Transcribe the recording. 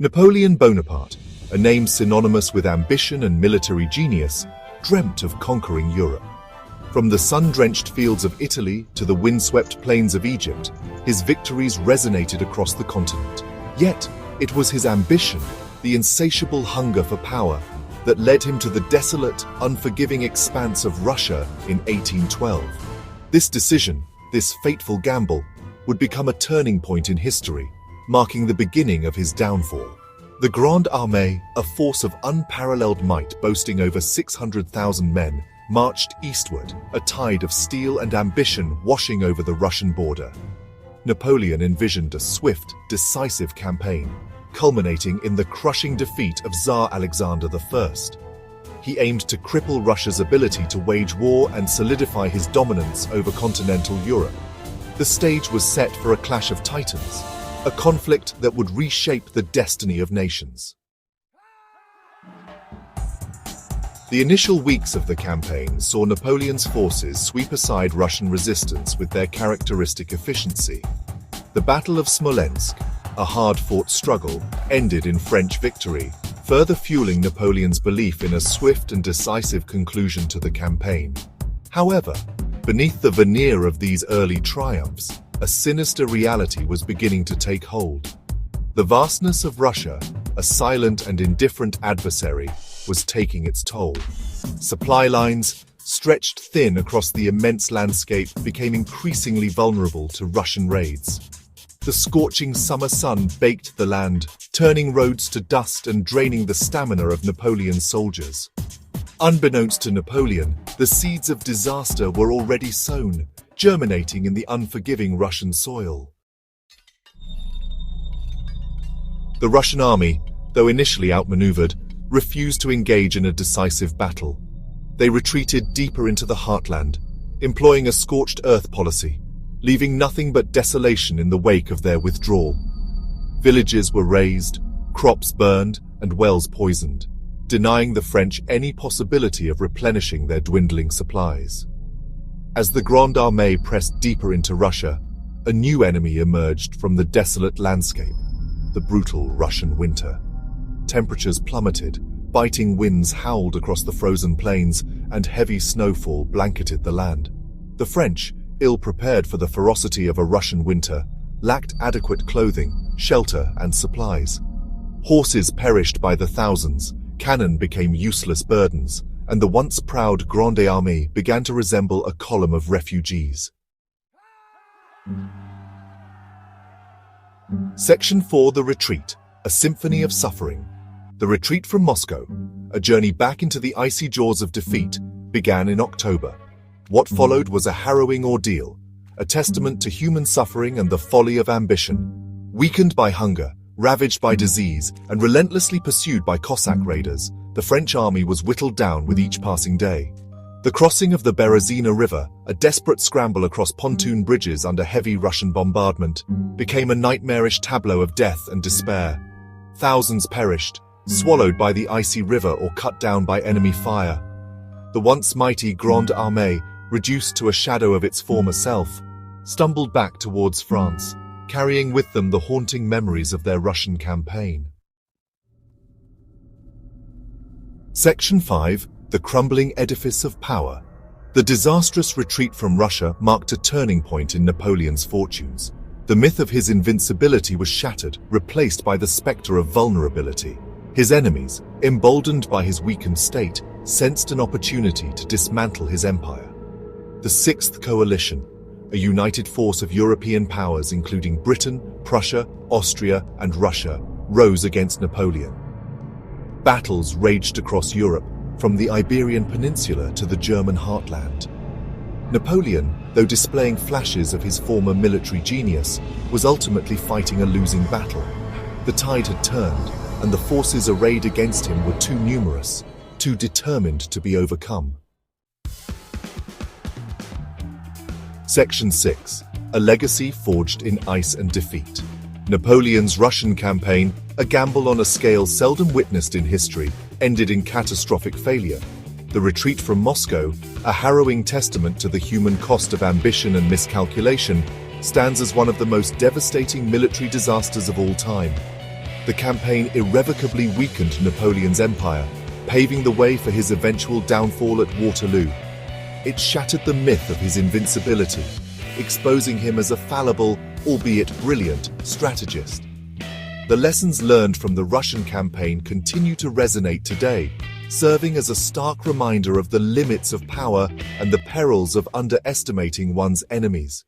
Napoleon Bonaparte, a name synonymous with ambition and military genius, dreamt of conquering Europe. From the sun-drenched fields of Italy to the windswept plains of Egypt, his victories resonated across the continent. Yet, it was his ambition, the insatiable hunger for power, that led him to the desolate, unforgiving expanse of Russia in 1812. This decision, this fateful gamble, would become a turning point in history, marking the beginning of his downfall. The Grande Armée, a force of unparalleled might boasting over 600,000 men, marched eastward, a tide of steel and ambition washing over the Russian border. Napoleon envisioned a swift, decisive campaign, culminating in the crushing defeat of Tsar Alexander I. He aimed to cripple Russia's ability to wage war and solidify his dominance over continental Europe. The stage was set for a clash of titans, a conflict that would reshape the destiny of nations. The initial weeks of the campaign saw Napoleon's forces sweep aside Russian resistance with their characteristic efficiency. The Battle of Smolensk, a hard-fought struggle, ended in French victory, further fueling Napoleon's belief in a swift and decisive conclusion to the campaign. However, beneath the veneer of these early triumphs, a sinister reality was beginning to take hold. The vastness of Russia, a silent and indifferent adversary, was taking its toll. Supply lines, stretched thin across the immense landscape, became increasingly vulnerable to Russian raids. The scorching summer sun baked the land, turning roads to dust and draining the stamina of Napoleon's soldiers. Unbeknownst to Napoleon, the seeds of disaster were already sown, germinating in the unforgiving Russian soil. The Russian army, though initially outmaneuvered, refused to engage in a decisive battle. They retreated deeper into the heartland, employing a scorched earth policy, leaving nothing but desolation in the wake of their withdrawal. Villages were razed, crops burned, and wells poisoned, denying the French any possibility of replenishing their dwindling supplies. As the Grande Armée pressed deeper into Russia, a new enemy emerged from the desolate landscape: the brutal Russian winter. Temperatures plummeted, biting winds howled across the frozen plains, and heavy snowfall blanketed the land. The French, ill-prepared for the ferocity of a Russian winter, lacked adequate clothing, shelter, and supplies. Horses perished by the thousands, cannon became useless burdens, and the once proud Grande Armée began to resemble a column of refugees. Section 4: The Retreat, a symphony of suffering. The retreat from Moscow, a journey back into the icy jaws of defeat, began in October. What followed was a harrowing ordeal, a testament to human suffering and the folly of ambition. Weakened by hunger, ravaged by disease, and relentlessly pursued by Cossack raiders, the French army was whittled down with each passing day. The crossing of the Berezina River, a desperate scramble across pontoon bridges under heavy Russian bombardment, became a nightmarish tableau of death and despair. Thousands perished, swallowed by the icy river or cut down by enemy fire. The once mighty Grande Armée, reduced to a shadow of its former self, stumbled back towards France, carrying with them the haunting memories of their Russian campaign. Section 5: The Crumbling Edifice of Power. The disastrous retreat from Russia marked a turning point in Napoleon's fortunes. The myth of his invincibility was shattered, replaced by the spectre of vulnerability. His enemies, emboldened by his weakened state, sensed an opportunity to dismantle his empire. The Sixth Coalition, a united force of European powers including Britain, Prussia, Austria, and Russia, rose against Napoleon. Battles raged across Europe, from the Iberian Peninsula to the German heartland. Napoleon, though displaying flashes of his former military genius, was ultimately fighting a losing battle. The tide had turned, and the forces arrayed against him were too numerous, too determined to be overcome. Section 6: A Legacy Forged in Ice and Defeat. Napoleon's Russian campaign, a gamble on a scale seldom witnessed in history, ended in catastrophic failure. The retreat from Moscow, a harrowing testament to the human cost of ambition and miscalculation, stands as one of the most devastating military disasters of all time. The campaign irrevocably weakened Napoleon's empire, paving the way for his eventual downfall at Waterloo. It shattered the myth of his invincibility, exposing him as a fallible, albeit brilliant, strategist. The lessons learned from the Russian campaign continue to resonate today, serving as a stark reminder of the limits of power and the perils of underestimating one's enemies.